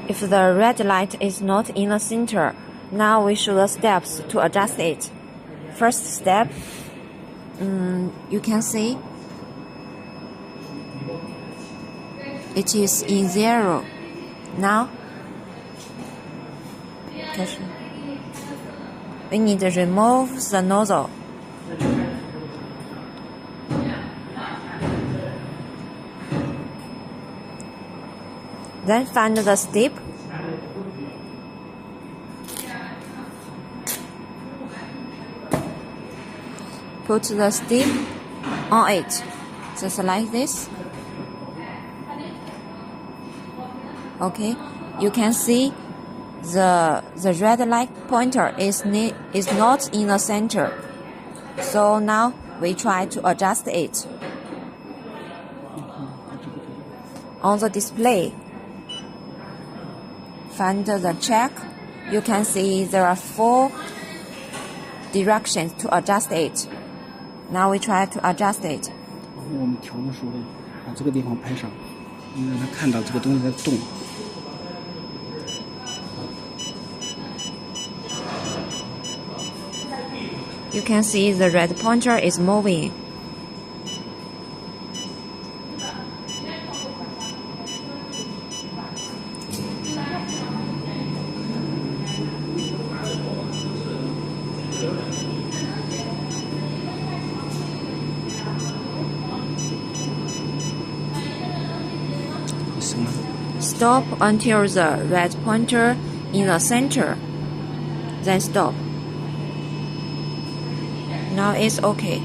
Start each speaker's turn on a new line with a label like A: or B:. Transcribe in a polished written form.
A: If the red light is not in the center, now we show the steps to adjust it. First step, you can see it is in 0. Now, we need to remove the nozzle. Then find the stick. Put the stick on it, just like this. Okay, you can see the red light pointer is not in the center. So now we try to adjust it. On the display, find the check. You can see there are 4 directions to adjust it. Now we try to adjust it.
B: 我们调的时候把这个地方拍上，让他看到这个东西在动。
A: You can see the red pointer is moving. Stop until the red pointer in the center. Then stop. Now it's okay.